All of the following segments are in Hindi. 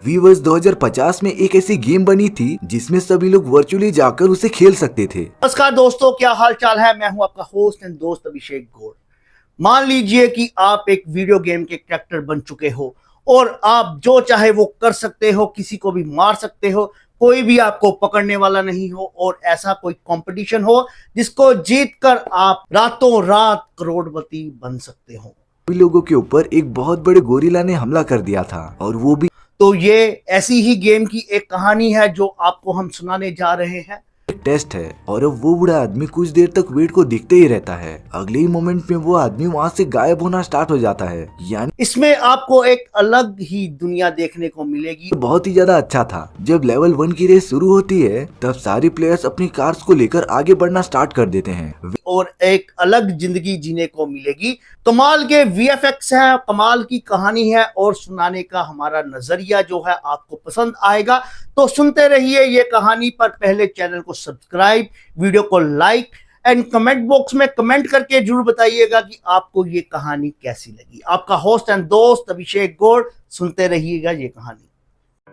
वीवर्स 2050 में एक ऐसी गेम बनी थी जिसमें सभी लोग वर्चुअली जाकर उसे खेल सकते थे। नमस्कार दोस्तों, क्या हाल चाल है। मैं हूं आपका होस्ट एंड दोस्त अभिषेक गौड़। मान लीजिए कि आप एक वीडियो गेम के कैरेक्टर बन चुके हो और आप जो चाहे वो कर सकते हो, किसी को भी मार सकते हो, कोई भी आपको पकड़ने वाला नहीं हो और ऐसा कोई कंपटीशन हो जिसको जीतकर आप रातों रात करोड़पति बन सकते हो। सभी लोगों के ऊपर एक बहुत बड़े गोरिल्ला ने हमला कर दिया था और वो भी तो ये ऐसी ही गेम की एक कहानी है जो आपको हम सुनाने जा रहे हैं। एक टेस्ट है। और अब वो बूढ़ा आदमी कुछ देर तक वेट को देखते ही रहता है। अगले ही मोमेंट में वो आदमी वहाँ से गायब होना स्टार्ट हो जाता है। यानी इसमें आपको एक अलग ही दुनिया देखने को मिलेगी। बहुत ही ज्यादा अच्छा था। जब लेवल 1 की रेस शुरू होती है तब सारे प्लेयर्स अपनी कार्स को लेकर आगे बढ़ना स्टार्ट कर देते हैं और एक अलग जिंदगी जीने को मिलेगी। कमाल के वीएफएक्स है, कमाल की कहानी है और सुनाने का हमारा नजरिया जो है आपको पसंद आएगा। तो सुनते रहिए ये कहानी। पर पहले चैनल को सब्सक्राइब, वीडियो को लाइक एंड कमेंट बॉक्स में कमेंट करके जरूर बताइएगा कि आपको ये कहानी कैसी लगी। आपका होस्ट एंड दोस्त अभिषेक गौड़, सुनते रहिएगा ये कहानी।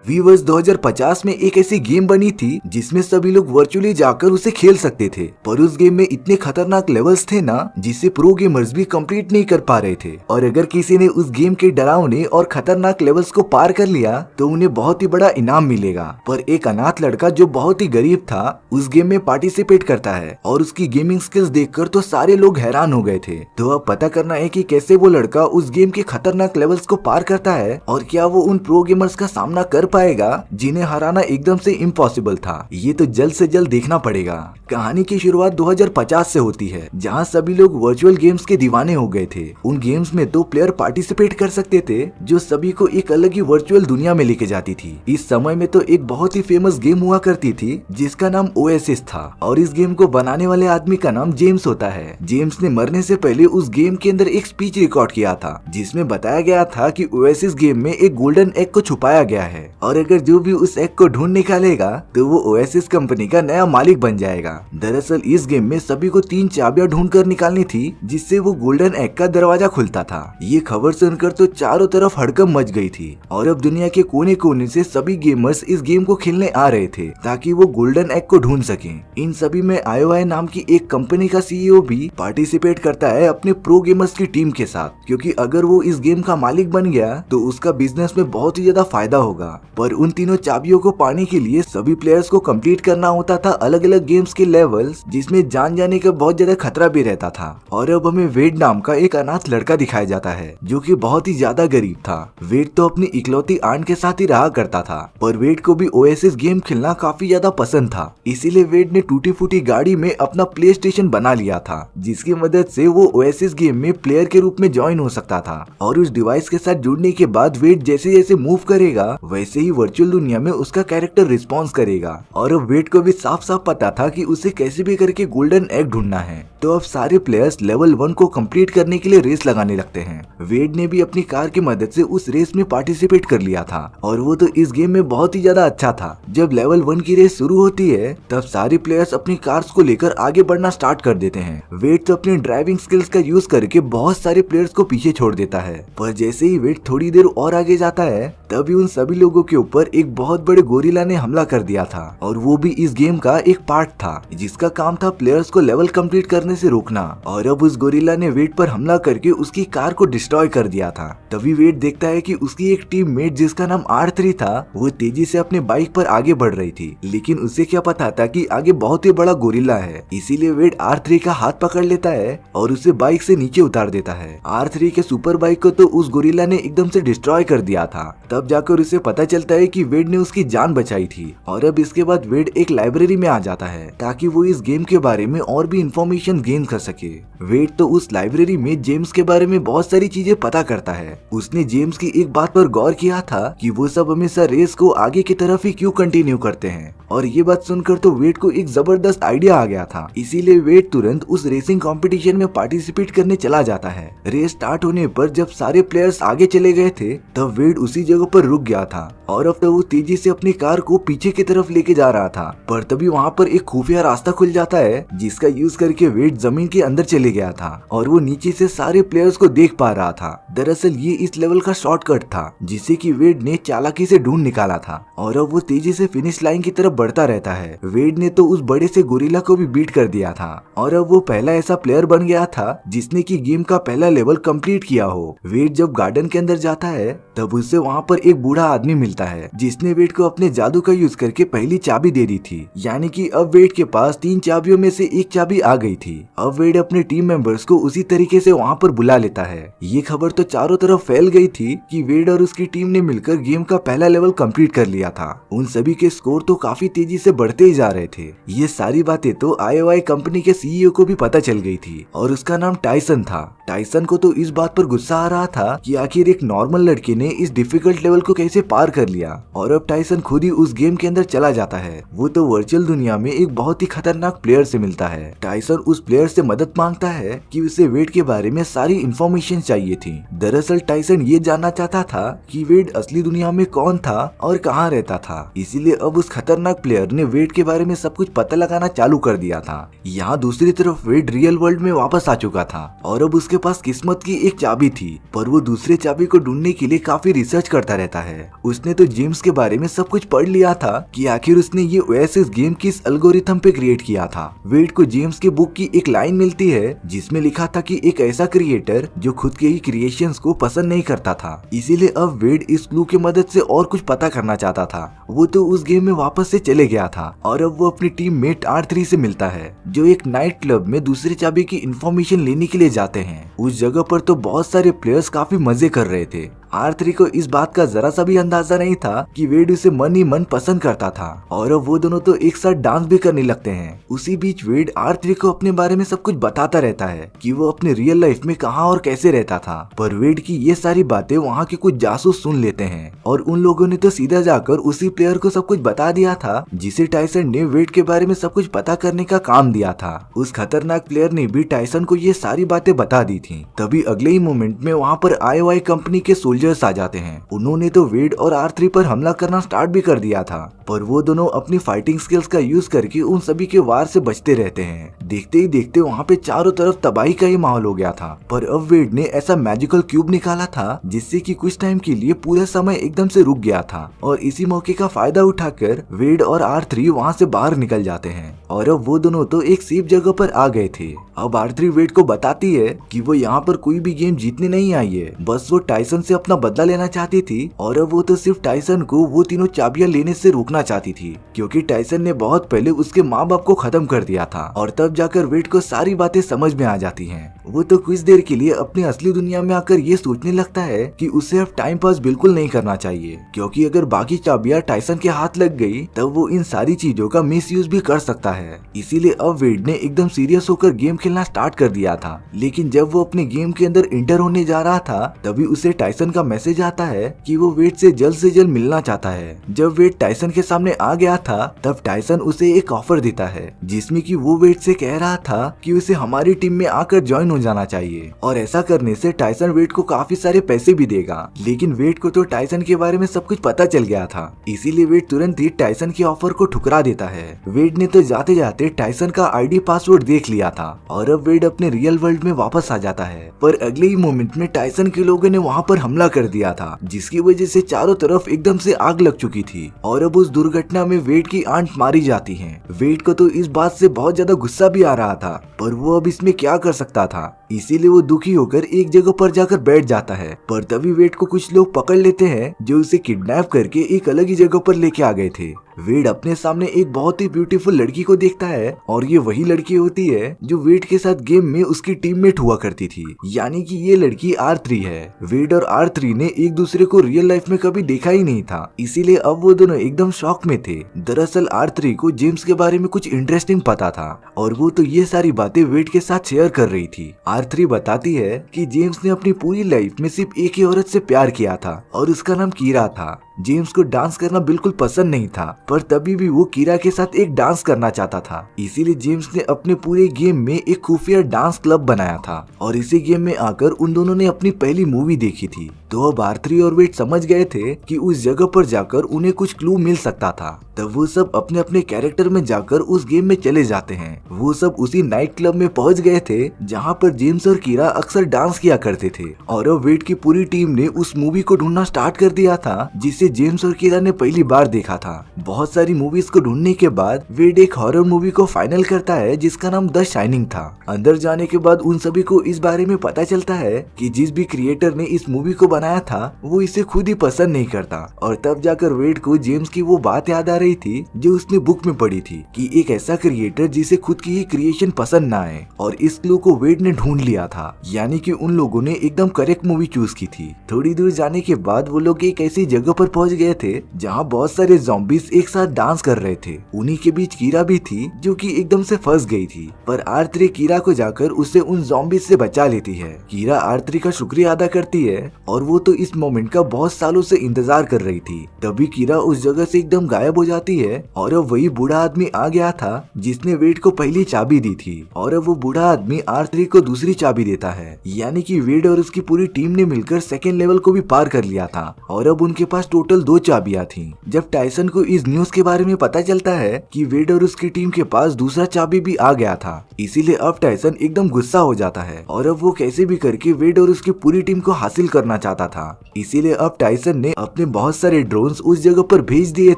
वीवर्स 2050 में एक ऐसी गेम बनी थी जिसमें सभी लोग वर्चुअली जाकर उसे खेल सकते थे। पर उस गेम में इतने खतरनाक लेवल्स थे ना जिसे प्रो गेमर्स भी कंप्लीट नहीं कर पा रहे थे। और अगर किसी ने उस गेम के डरावने और खतरनाक लेवल्स को पार कर लिया तो उन्हें बहुत ही बड़ा इनाम मिलेगा। पर एक अनाथ लड़का जो बहुत ही गरीब था उस गेम में पार्टिसिपेट करता है और उसकी गेमिंग स्किल्स देखकर तो सारे लोग हैरान हो गए थे। तो अब पता करना है कि कैसे वो लड़का उस गेम के खतरनाक लेवल्स को पार करता है और क्या वो उन प्रो गेमर्स का सामना कर पाएगा जिन्हें हराना एकदम से इम्पॉसिबल था। ये तो जल्द से जल्द देखना पड़ेगा। कहानी की शुरुआत 2050 से होती है जहां सभी लोग वर्चुअल गेम्स के दीवाने हो गए थे। उन गेम्स में तो प्लेयर पार्टिसिपेट कर सकते थे जो सभी को एक अलग ही वर्चुअल दुनिया में लेके जाती थी। इस समय में तो एक बहुत ही फेमस गेम हुआ करती थी जिसका नाम ओएसिस था और इस गेम को बनाने वाले आदमी का नाम जेम्स होता है। जेम्स ने मरने से पहले उस गेम के अंदर एक स्पीच रिकॉर्ड किया था जिसमें बताया गया था कि ओएसिस गेम में एक गोल्डन एग को छुपाया गया है और अगर जो भी उस एग को ढूंढ निकालेगा तो वो ओएसिस कंपनी का नया मालिक बन जाएगा। दरअसल इस गेम में सभी को 3 चाबियां ढूंढ कर निकालनी थी जिससे वो गोल्डन एग का दरवाजा खुलता था। ये खबर सुनकर तो चारों तरफ हड़कंप मच गई थी और अब दुनिया के कोने कोने से सभी गेमर्स इस गेम को खेलने आ रहे थे ताकि वो गोल्डन एग को ढूंढ सके। इन सभी में आईओआई नाम की एक कंपनी का सीईओ भी पार्टिसिपेट करता है अपने प्रो गेमर्स की टीम के साथ, क्योंकि अगर वो इस गेम का मालिक बन गया तो उसका बिजनेस में बहुत ही ज्यादा फायदा होगा। पर उन तीनों चाबियों को पाने के लिए सभी प्लेयर्स को कंप्लीट करना होता था अलग अलग गेम्स के लेवल्स जिसमें जान जाने का बहुत ज्यादा खतरा भी रहता था। और अब हमें वेड नाम का एक अनाथ लड़का दिखाया जाता है जो कि बहुत ही ज्यादा गरीब था। वेड तो अपनी इकलौती आंट के साथ ही रहा करता था पर वेड को भी ओएसिस गेम खेलना काफी ज्यादा पसंद था। इसीलिए वेड ने टूटी फूटी गाड़ी में अपना प्ले स्टेशन बना लिया था जिसकी मदद से वो ओएसिस गेम में प्लेयर के रूप में ज्वाइन हो सकता था। और उस डिवाइस के साथ जुड़ने के बाद वेड जैसे जैसे मूव करेगा वैसे ही वर्चुअल दुनिया में उसका कैरेक्टर रिस्पॉन्स करेगा। और अब वेड को भी साफ साफ पता था कि उसे कैसे भी करके गोल्डन एग ढूंढना है। तो अब सारे प्लेयर्स लेवल 1 को कंप्लीट करने के लिए रेस लगाने लगते हैं। वेड ने भी अपनी कार की मदद से उस रेस में पार्टिसिपेट कर लिया था और वो तो इस गेम में बहुत ही ज्यादा अच्छा था। जब लेवल 1 की रेस शुरू होती है तब सारे प्लेयर्स अपनी कार्स को लेकर आगे बढ़ना स्टार्ट कर देते हैं। वेड तो अपनी ड्राइविंग स्किल्स का यूज करके बहुत सारे प्लेयर्स को पीछे छोड़ देता है। पर जैसे ही वेड थोड़ी देर और आगे जाता है तभी उन सभी लोगों के ऊपर एक बहुत बड़े गोरिल्ला ने हमला कर दिया था और वो भी इस गेम का एक पार्ट था जिसका काम था प्लेयर्स को लेवल कंप्लीट करने से रोकना। और अब उस गोरिल्ला ने वेड पर हमला करके उसकी कार को डिस्ट्रॉय कर दिया था। तभी वेड देखता है कि उसकी एक टीम मेट जिसका नाम R3 था वो तेजी से अपने बाइक पर आगे बढ़ रही थी, लेकिन उसे क्या पता था कि आगे बहुत ही बड़ा गोरिल्ला है। इसीलिए वेड R3 का हाथ पकड़ लेता है और उसे बाइक से नीचे उतार देता है। R3 के सुपर बाइक को तो उस गोरिल्ला ने एकदम से डिस्ट्रॉय कर दिया था। तब जाकर उसे पता चलता है कि वेड ने उसकी जान बचाई थी। और अब इसके बाद वेड एक लाइब्रेरी में आ जाता है ताकि वो इस गेम के बारे में और भी इंफॉर्मेशन गेन कर सके। वेड तो उस लाइब्रेरी में जेम्स के बारे में बहुत सारी चीजें पता करता है। उसने जेम्स की एक बात पर गौर किया था कि वो सब हमेशा रेस को आगे की तरफ ही क्यों कंटिन्यू करते हैं। और ये बात सुनकर तो वेड को एक जबरदस्त आइडिया आ गया था। इसीलिए वेड तुरंत उस रेसिंग कंपटीशन में पार्टिसिपेट करने चला जाता है। रेस स्टार्ट होने पर जब सारे प्लेयर्स आगे चले गए थे तब वेड उसी जगह पर रुक गया था और अब तो वो तेजी से अपनी कार को पीछे की तरफ लेके जा रहा था, पर तभी वहाँ पर एक खुफिया रास्ता खुल जाता है जिसका यूज करके वेड जमीन के अंदर चले गया था और वो नीचे से सारे प्लेयर्स को देख पा रहा था। दरअसल ये इस लेवल का शॉर्टकट था जिसे कि वेड ने चालाकी से ढूंढ निकाला था और अब वो तेजी से फिनिश लाइन की तरफ बढ़ता रहता है। वेड ने तो उस बड़े से गोरिल्ला को भी बीट कर दिया था और अब वो पहला ऐसा प्लेयर बन गया था जिसने की गेम का पहला लेवल कंप्लीट किया हो। वेड जब गार्डन के अंदर जाता है तब उससे वहाँ पर एक बूढ़ा आदमी मिलता है जिसने वेड को अपने जादू का यूज करके पहली चाबी दे दी थी, यानी कि अब वेड के पास 3 चाबियों में से एक चाबी आ गई थी। अब वेड अपने टीम मेंबर्स को उसी तरीके से वहाँ पर बुला लेता है। ये खबर तो चारों तरफ फैल गई थी कि वेड और उसकी टीम ने मिलकर गेम का पहला लेवल कंप्लीट कर लिया था। उन सभी के स्कोर तो काफी तेजी से बढ़ते ही जा रहे थे। ये सारी बातें तो IOI कंपनी के CEO को भी पता चल गई थी और उसका नाम टाइसन था। टाइसन को तो इस बात पर गुस्सा आ रहा था कि आखिर एक नॉर्मल लड़के ने इस डिफिकल्ट लेवल को कैसे पार कर लिया और अब टाइसन खुद ही उस गेम के अंदर चला जाता है। वो तो वर्चुअल दुनिया में एक बहुत ही खतरनाक प्लेयर से मिलता है। टाइसन उस प्लेयर से मदद मांगता है कि उसे वेड के बारे में सारी इंफॉर्मेशन चाहिए थी। दरअसल टाइसन ये जानना चाहता था कि वेड असली दुनिया में कौन था और कहाँ रहता था, इसीलिए अब उस खतरनाक प्लेयर ने वेड के बारे में सब कुछ पता लगाना चालू कर दिया था। यहाँ दूसरी तरफ वेड रियल वर्ल्ड में वापस आ चुका था और अब उसके पास किस्मत की एक चाबी थी, पर वो दूसरे चाबी को ढूंढने के लिए काफी रिसर्च करता रहता है। उसने तो जेम्स के बारे में सब कुछ पढ़ लिया था कि आखिर उसने ये ओएसिस गेम किस एल्गोरिथम पे क्रिएट किया था। वेड को जेम्स के बुक की एक लाइन मिलती है जिसमें लिखा था कि एक ऐसा क्रिएटर जो खुद के ही क्रिएशंस को पसंद नहीं करता था, इसीलिए अब वेड इस क्लू की मदद से और कुछ पता करना चाहता था। वो तो उस गेम में वापस से चले गया था और अब वो अपनी टीम मेट R3 से मिलता है जो एक नाइट क्लब में दूसरी चाबी की इंफॉर्मेशन लेने के लिए जाते हैं। उस जगह पर तो बहुत सारे प्लेयर्स काफी मजे कर रहे थे। R3 को इस बात का जरा सा भी अंदाजा नहीं था कि वेड उसे मन ही मन पसंद करता था और अब वो दोनों तो एक साथ डांस भी करने लगते हैं। उसी बीच वेड R3 को अपने बारे में सब कुछ बताता रहता है कि वो अपने रियल लाइफ में कहाँ और कैसे रहता था, पर वेड की ये सारी बातें वहाँ के कुछ जासूस सुन लेते हैं और उन लोगों ने तो सीधा जाकर उसी प्लेयर को सब कुछ बता दिया था जिसे टाइसन ने वेड के बारे में सब कुछ पता करने का काम दिया था। उस खतरनाक प्लेयर ने भी टाइसन को ये सारी बातें बता दी थी। तभी अगले ही मोमेंट में वहाँ पर IOI कंपनी के सोल्जर्स आ जाते हैं। उन्होंने तो वेड और R3 पर हमला करना स्टार्ट भी कर दिया था, पर वो दोनों अपनी फाइटिंग स्किल्स का यूज करके उन सभी के वार से बचते रहते हैं। देखते ही देखते वहाँ पे चारों तरफ तबाही का ही माहौल हो गया था, पर अब वेड ने ऐसा मैजिकल क्यूब निकाला था जिससे कि कुछ टाइम के लिए पूरा समय एकदम से रुक गया था और इसी मौके का फायदा उठाकर वेड और R3 वहाँ से बाहर निकल जाते हैं और अब वो दोनों तो एक सेफ जगह पर आ गए थे। अब R3 वेड को बताती है कि वो यहाँ पर कोई भी गेम जीतने नहीं आई है, बस वो टाइसन से अपना बदला लेना चाहती थी और अब वो तो सिर्फ टाइसन को वो तीनों चाबियां लेने से रोकना चाहती थी क्योंकि टाइसन ने बहुत पहले उसके माँ बाप को खत्म कर दिया था और तब जाकर वेड को सारी बातें समझ में आ जाती हैं। वो तो कुछ देर के लिए अपनी असली दुनिया में आकर ये सोचने लगता है कि उसे अब टाइम पास बिल्कुल नहीं करना चाहिए क्योंकि अगर बाकी चाबियां टाइसन के हाथ लग गई तब वो इन सारी चीजों का मिसयूज भी कर सकता है। इसीलिए अब वेड ने एकदम सीरियस होकर गेम खेलना स्टार्ट कर दिया था, लेकिन जब वो अपने गेम के अंदर इंटर होने जा रहा था तभी उसे टाइसन का मैसेज आता है कि वो वेड से जल्द मिलना चाहता है। जब वेड टाइसन के सामने आ गया था तब टाइसन उसे एक ऑफर देता है जिसमें कि वो वेड से कह रहा था कि उसे हमारी टीम में आकर ज्वाइन हो जाना चाहिए और ऐसा करने से टाइसन वेड को काफी सारे पैसे भी देगा। लेकिन वेड को तो टाइसन के बारे में सब कुछ पता चल गया था, इसीलिए वेड तुरंत ही टाइसन के ऑफर को ठुकरा देता है। वेड ने तो जाते जाते टाइसन का ID पासवर्ड देख लिया था और अब वेड अपने रियल वर्ल्ड में वापस आ जाता है, पर अगले ही मोमेंट में टाइसन के लोगों ने वहाँ पर हमला कर दिया था जिसकी वजह से चारों तरफ एकदम से आग लग चुकी थी और अब उस दुर्घटना में वेड की आंट मारी जाती है। वेड को तो इस बात से बहुत ज्यादा गुस्सा भी आ रहा था, पर वो अब इसमें क्या कर सकता था, इसीलिए वो दुखी होकर एक जगह पर जाकर बैठ जाता है। पर तभी वेड को कुछ लोग पकड़ लेते हैं जो उसे किडनैप करके एक अलग ही जगह पर लेके आ गए थे। वेड अपने सामने एक बहुत ही ब्यूटीफुल लड़की को देखता है और ये वही लड़की होती है जो वेड के साथ गेम में उसकी टीममेट हुआ करती थी, यानी कि ये लड़की R3 है। वेड और R3 ने एक दूसरे को रियल लाइफ में कभी देखा ही नहीं था, इसीलिए अब वो दोनों एकदम शॉक में थे। दरअसल R3 को जेम्स के बारे में कुछ इंटरेस्टिंग पता था और वो तो ये सारी बातें वेड के साथ शेयर कर रही थी। R3 बताती है कि जेम्स ने अपनी पूरी लाइफ में सिर्फ एक ही औरत से प्यार किया था और उसका नाम कीरा था। जेम्स को डांस करना बिल्कुल पसंद नहीं था, पर तभी भी वो कीरा के साथ एक डांस करना चाहता था। इसीलिए जेम्स ने अपने पूरे गेम में एक खुफिया डांस क्लब बनाया था और इसी गेम में आकर उन दोनों ने अपनी पहली मूवी देखी थी। तो अब आर्थरी और वेड समझ गए थे कि उस जगह पर जाकर उन्हें कुछ क्लू मिल सकता था। तब वो सब अपने अपने कैरेक्टर में जाकर उस गेम में चले जाते हैं। वो सब उसी नाइट क्लब में पहुंच गए थे जहां पर जेम्स और कीरा अक्सर डांस किया करते थे और अब वेड की पूरी टीम ने उस मूवी को ढूंढना स्टार्ट कर दिया था जिसे जेम्स और कीरा ने पहली बार देखा था। बहुत सारी मूवीज को ढूंढने के बाद वेड एक हॉरर मूवी को फाइनल करता है जिसका नाम द शाइनिंग था। अंदर जाने के बाद उन सभी को इस बारे में पता चलता है कि जिस भी क्रिएटर ने इस मूवी को बनाया था वो इसे खुद ही पसंद नहीं करता और तब जाकर वेड को जेम्स की वो बात याद आ रही थी जो उसने बुक में पढ़ी थी कि एक ऐसा क्रिएटर जिसे खुद की ही क्रिएशन पसंद ना आए, और इस क्लू को वेड ने ढूंढ लिया था। यानी कि उन लोगों ने एकदम करेक्ट मूवी चूज की थी। थोड़ी दूर जाने के बाद वो लोग एक ऐसी जगह पर पहुंच गए थे जहां बहुत सारे ज़ॉम्बीज एक साथ डांस कर रहे थे। उन्हीं के बीच कीरा भी थी जो कि एकदम से फंस गई थी, पर आर्थरी कीरा को जाकर उसे उन ज़ॉम्बीज से बचा लेती है। कीरा आर्थरी का शुक्रिया अदा करती है और वो तो इस मोमेंट का बहुत सालों से इंतजार कर रही थी। तभी कीरा उस जगह से एकदम गायब हो जाती है और अब वही बूढ़ा आदमी आ गया था जिसने वेड को पहली चाबी दी थी और अब वो बूढ़ा आदमी आर्थरी को दूसरी चाबी देता है। यानी कि वेड और उसकी पूरी टीम ने मिलकर सेकेंड लेवल को भी पार कर लिया था और अब उनके पास टोटल 2 चाबियां थी। जब टाइसन को इस न्यूज के बारे में पता चलता है कि वेड और उसकी टीम के पास दूसरा चाबी भी आ गया था, इसीलिए अब टाइसन एकदम गुस्सा हो जाता है और अब वो कैसे भी करके वेड और उसकी पूरी टीम को हासिल करना चाहता था। इसीलिए अब टाइसन ने अपने बहुत सारे ड्रोन्स उस जगह पर भेज दिए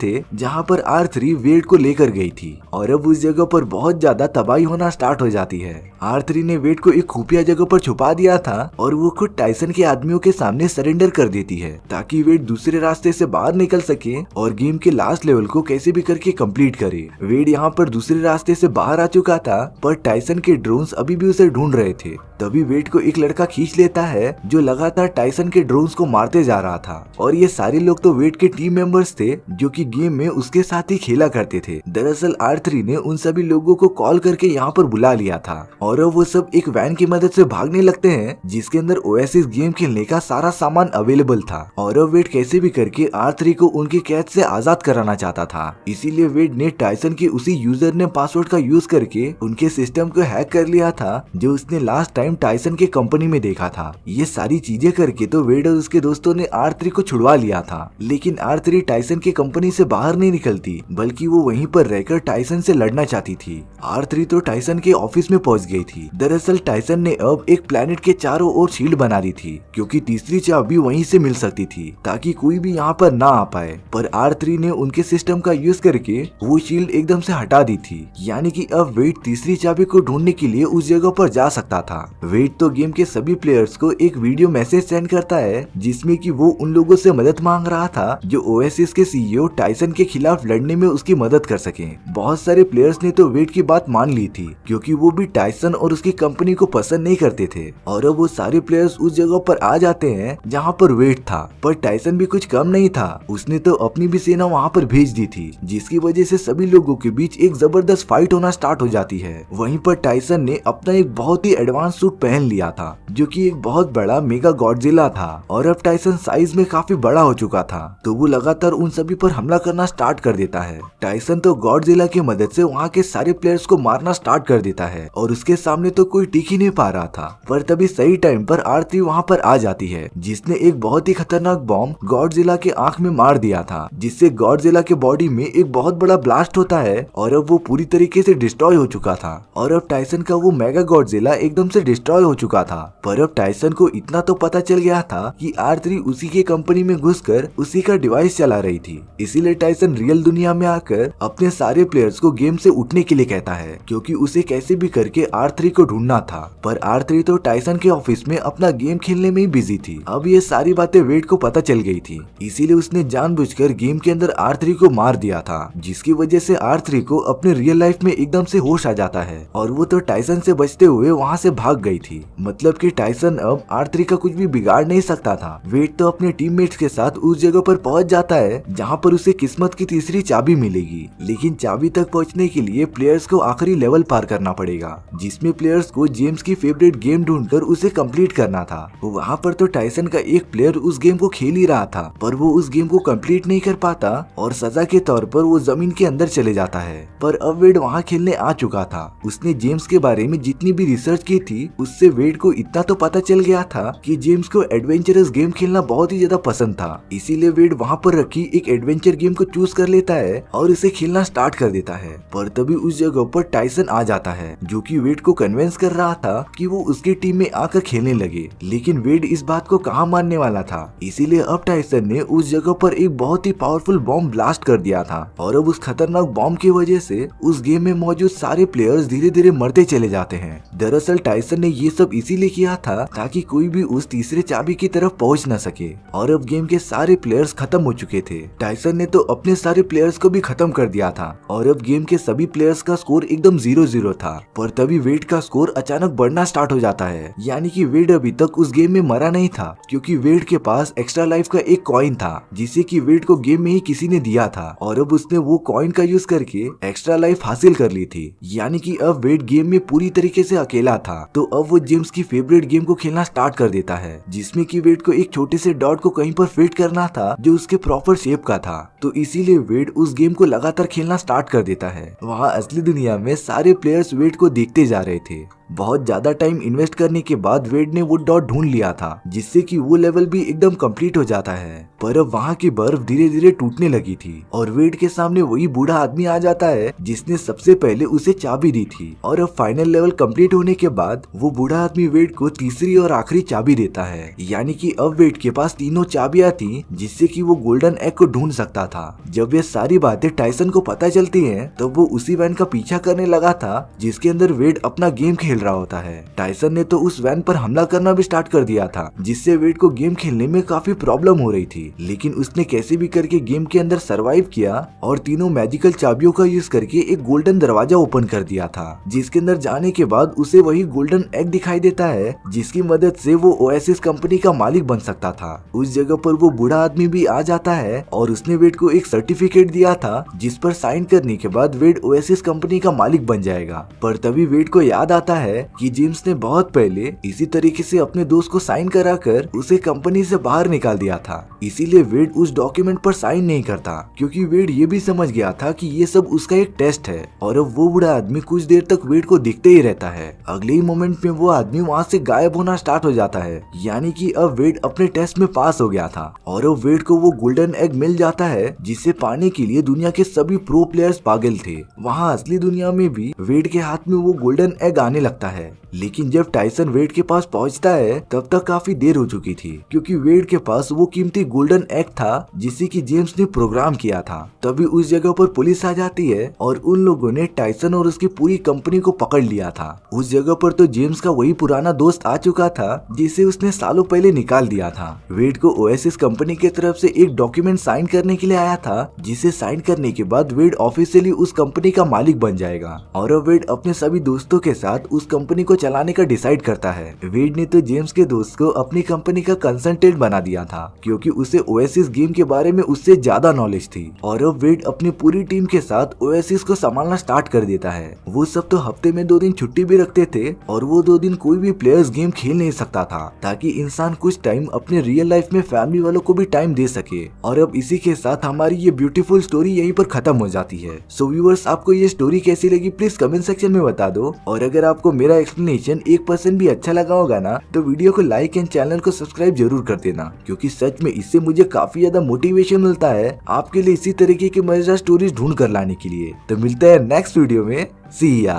थे जहां पर आर्थरी वेड को लेकर गई थी और अब उस जगह पर बहुत ज्यादा तबाही होना स्टार्ट हो जाती है। आर्थरी ने वेड को एक खुफिया जगह पर छुपा दिया था और वो खुद टाइसन के आदमियों के सामने सरेंडर कर देती है ताकि वेड दूसरे रास्ते से बाहर निकल सके और गेम के लास्ट लेवल को कैसे भी करके कंप्लीट करे। वेड यहाँ पर दूसरे रास्ते से बाहर आ चुका था पर टाइसन के ड्रोन्स अभी भी उसे ढूंढ रहे थे। तभी वेड को एक लड़का खींच लेता है जो लगातार टाइसन के ड्रोन्स को मारते जा रहा था और ये सारे लोग तो वेड के टीम मेंबर्स थे जो कि गेम में उसके साथ ही खेला करते थे। दरअसल आर्थरी ने उन सभी लोगों को कॉल करके यहाँ पर बुला लिया था और अब वो सब एक वैन की मदद से भागने लगते हैं जिसके अंदर ओएसिस गेम खेलने का सारा सामान अवेलेबल था और अब वेड कैसे भी करके आर्थरी को उनकी कैद से आजाद कराना चाहता था। इसीलिए वेड ने टाइसन के उसी यूजर ने पासवर्ड का यूज करके उनके सिस्टम को हैक कर लिया था जो उसने लास्ट टाइम टाइसन के कंपनी में देखा था। ये सारी चीजें करके तो वेड और उसके दोस्तों ने आर्थरी को छुड़वा लिया था, लेकिन आर्थरी टाइसन की कंपनी से बाहर नहीं निकलती बल्कि वो वहीं पर रहकर टाइसन से लड़ना चाहती थी। आर्थरी तो टाइसन के ऑफिस में पहुंच गई थी। दरअसल टाइसन ने अब एक प्लेनेट के चारों ओर शील्ड बना दी थी क्योंकि तीसरी चाबी वहीं से मिल सकती थी ताकि कोई भी यहाँ पर ना आ पाए, पर आर्थरी ने उनके सिस्टम का यूज करके वो शील्ड एकदम से हटा दी थी। यानी कि अब वेड तीसरी चाबी को ढूंढने के लिए उस जगह पर जा सकता था। वेड तो गेम के सभी प्लेयर्स को एक वीडियो मैसेज सेंड करता है जिसमें कि वो उन लोगों से मदद मांग रहा था जो ओएसिस के सीईओ टाइसन के खिलाफ लड़ने में उसकी मदद कर सके। बहुत सारे प्लेयर्स ने तो वेड की बात मान ली थी क्योंकि वो भी टाइसन और उसकी कंपनी को पसंद नहीं करते थे और अब वो सारे प्लेयर्स उस जगह पर आ जाते हैं जहाँ पर वेड था। पर टाइसन भी कुछ कम नहीं था, उसने तो अपनी भी सेना वहाँ पर भेज दी थी जिसकी वजह से सभी लोगों के बीच एक जबरदस्त फाइट होना स्टार्ट हो जाती है। वहीं पर टाइसन ने अपना एक बहुत ही एडवांस सूट पहन लिया था जो कि एक बहुत बड़ा मेगा गॉडजिला था और अब टाइसन साइज में काफी बड़ा हो चुका था तो वो लगातार उन सभी पर हमला करना स्टार्ट कर देता है। टाइसन तो गॉडजिला की मदद से वहाँ के सारे प्लेयर्स को मारना स्टार्ट कर देता है और उसके सामने तो कोई टिक ही नहीं पा रहा था। पर तभी सही टाइम पर आर्थरी वहाँ पर आ जाती है जिसने एक बहुत ही खतरनाक बॉम्ब गॉडजिला के आंख में मार दिया था जिससे गॉडजिला के बॉडी में एक बहुत बड़ा ब्लास्ट होता है और अब वो पूरी तरीके से डिस्ट्रॉय हो चुका था और अब टाइसन का वो मेगा गॉडजिला एकदम से डिस्ट्रॉय हो चुका था। पर अब टाइसन को इतना तो पता चल गया था कि आर्थरी उसी के कंपनी में घुसकर उसी का डिवाइस चला रही थी। इसीलिए टाइसन रियल दुनिया में आकर अपने सारे प्लेयर्स को गेम से उठने के लिए कहता है क्योंकि उसे कैसे भी करके आर्थरी को ढूंढना था। पर आर्थरी तो टाइसन के ऑफिस में अपना गेम खेलने में ही बिजी थी। अब ये सारी बातें वेड को पता चल गई थी, इसीलिए उसने जानबूझकर गेम के अंदर आर्थरी को मार दिया था जिसकी वजह से आर्थरी को अपने रियल लाइफ में एकदम से होश आ जाता है और वो तो टाइसन से बचते हुए वहाँ से भाग गई थी। मतलब कि टाइसन अब आर्थरी का कुछ भी बिगाड़ नहीं सकता था। वेड तो अपने टीममेट्स के साथ उस जगह पर पहुंच जाता है जहां पर उसे किस्मत की तीसरी चाबी मिलेगी, लेकिन चाबी तक पहुंचने के लिए प्लेयर्स को आखिरी लेवल पार करना पड़ेगा जिसमें प्लेयर्स को जेम्स की फेवरेट गेम ढूंढकर उसे कंप्लीट करना था। वहाँ पर तो टाइसन का एक प्लेयर उस गेम को खेल ही रहा था पर वो वो उस गेम को कंप्लीट नहीं कर पाता और सजा के तौर पर वो जमीन के अंदर चले जाता है। पर अब वेड वहाँ खेलने आ चुका था। उसने जेम्स के बारे में जितनी भी रिसर्च की थी उससे वेड को इतना तो पता चल गया था कि जेम्स को एडवेंचरस गेम खेलना बहुत ही ज्यादा पसंद था। इसीलिए वेड वहाँ पर रखी एक एडवेंचर गेम को चूज कर लेता है और इसे खेलना स्टार्ट कर देता है। पर तभी उस जगह पर टाइसन आ जाता है जो कि वेड को कन्विंस कर रहा था कि वो उसकी टीम में आकर खेलने लगे। लेकिन वेड इस बात को कहाँ मानने वाला था। इसीलिए अब टाइसन ने उस जगह पर एक बहुत ही पावरफुल बॉम्ब ब्लास्ट कर दिया था और अब उस खतरनाक बॉम्ब की वजह से उस गेम में मौजूद सारे प्लेयर्स धीरे धीरे मरते चले जाते हैं। दरअसल टाइसन ने ये सब इसीलिए किया था ताकि कोई भी उस तीसरे चाबी की तरफ पहुंच न सके और अब गेम के सारे प्लेयर्स खत्म हो चुके थे। टाइसन ने तो अपने सारे प्लेयर्स को भी खत्म कर दिया था और अब गेम के सभी प्लेयर्स का स्कोर एकदम 0-0 था। पर तभी वेड का स्कोर अचानक बढ़ना स्टार्ट हो जाता है। यानी कि वेड अभी तक उस गेम में मरा नहीं था क्योंकि वेड के पास एक्स्ट्रा लाइफ का एक कॉइन था जिसे कि वेड को गेम में ही किसी ने दिया था और अब उसने वो कॉइन का यूज करके एक्स्ट्रा लाइफ हासिल कर ली थी। यानी कि अब वेड गेम में पूरी तरीके से अकेला था। तो अब वो जेम्स की फेवरेट गेम को खेलना स्टार्ट कर देता है जिसमें कि वेड को एक छोटे से डॉट को कहीं पर फिट करना था जो उसके प्रॉपर शेप का था। तो इसीलिए वेड उस गेम को लगातार खेलना स्टार्ट कर देता है। वहाँ असली दुनिया में सारे प्लेयर्स वेड को देखते जा रहे थे। बहुत ज्यादा टाइम इन्वेस्ट करने के बाद वेड ने वो डॉट ढूंढ लिया था जिससे कि वो लेवल भी एकदम कंप्लीट हो जाता है। पर अब वहाँ की बर्फ धीरे धीरे टूटने लगी थी और वेड के सामने वही बूढ़ा आदमी आ जाता है जिसने सबसे पहले उसे चाबी दी थी। और अब फाइनल लेवल कंप्लीट होने के बाद वो बूढ़ा आदमी वेड को तीसरी और आखिरी चाबी देता है। यानी कि अब वेड के पास तीनों चाबियां थी जिससे कि वो गोल्डन एग को ढूंढ सकता था। जब ये सारी बातें टाइसन को पता चलती हैं तब वो उसी वैन का पीछा करने लगा था जिसके अंदर वेड अपना गेम खेल रहा होता है। टाइसन ने तो उस वैन पर हमला करना भी स्टार्ट कर दिया था जिससे वेड को गेम खेलने में काफी प्रॉब्लम हो रही थी। लेकिन उसने कैसे भी करके गेम के अंदर सरवाइव किया और तीनों मैजिकल चाबियों का यूज करके एक गोल्डन दरवाजा ओपन कर दिया था जिसके अंदर जाने के बाद उसे वही गोल्डन एग दिखाई देता है जिसकी मदद से वो ओएसिस कंपनी का मालिक बन सकता था। उस जगह पर वो बूढ़ा आदमी भी आ जाता है और उसने वेड को एक सर्टिफिकेट दिया था जिस पर साइन करने के बाद वेड ओएसिस कंपनी का मालिक बन जाएगा। पर तभी वेड को याद आता है कि जेम्स ने बहुत पहले इसी तरीके से अपने दोस्त को साइन कराकर उसे कंपनी से बाहर निकाल दिया था। इसीलिए वेड उस डॉक्यूमेंट पर साइन नहीं करता क्योंकि वेड ये भी समझ गया था कि ये सब उसका एक टेस्ट है। और अब वो बूढ़ा आदमी कुछ देर तक वेड को देखते ही रहता है। अगले ही मोमेंट में वो आदमी वहाँ से गायब होना स्टार्ट हो जाता है। यानी कि अब वेड अपने टेस्ट में पास हो गया था और अब वेड को वो गोल्डन एग मिल जाता है जिसे पाने के लिए दुनिया के सभी प्रो प्लेयर्स पागल थे। वहाँ असली दुनिया में भी वेड के हाथ में वो गोल्डन एग आने लगता है। लेकिन जब टाइसन वेड के पास पहुंचता है तब तक काफी देर हो चुकी थी क्योंकि वेड के पास वो कीमती गोल्डन एग था जिसे कि जेम्स ने प्रोग्राम किया था। तभी उस जगह पर पुलिस आ जाती है और उन लोगों ने टाइसन और उसकी पूरी कंपनी को पकड़ लिया था। उस जगह पर तो जेम्स का वही पुराना दोस्त आ चुका था जिसे उसने सालों पहले निकाल दिया था। वेड को ओएसिस कंपनी की तरफ से एक डॉक्यूमेंट साइन करने के लिए आया था जिसे साइन करने के बाद वेड ऑफिशियली उस कंपनी का मालिक बन जाएगा। और अब वेड अपने सभी दोस्तों के साथ उस कंपनी को चलाने का डिसाइड करता है। वेड ने तो जेम्स के दोस्त को अपनी कंपनी का कंसल्टेंट बना दिया था क्योंकि उसे ओएसिस गेम के बारे में उससे ज्यादा नॉलेज थी। और अब वेड अपनी पूरी टीम के साथ ओएसिस को संभालना स्टार्ट कर देता है। वो सब तो हफ्ते में 2 दिन छुट्टी भी रखते थे और वो 2 दिन कोई भी प्लेयर्स गेम खेल नहीं सकता था ताकि इंसान कुछ टाइम अपने रियल लाइफ में फैमिली वालों को भी टाइम दे सके। और अब इसी के साथ हमारी ये ब्यूटीफुल स्टोरी यहीं पर खत्म हो जाती है। सो व्यूअर्स, आपको ये स्टोरी कैसी लगी प्लीज कमेंट सेक्शन में बता दो। और अगर आपको मेरा एक्सप्लेनेशन 1% भी अच्छा लगा होगा ना तो वीडियो को लाइक एंड चैनल को सब्सक्राइब जरूर कर देना क्योंकि सच में इससे मुझे काफी ज्यादा मोटिवेशन मिलता है आपके लिए इसी तरीके की मजेदार स्टोरीज ढूंढ कर लाने के लिए। तो मिलते हैं नेक्स्ट वीडियो में। सी या।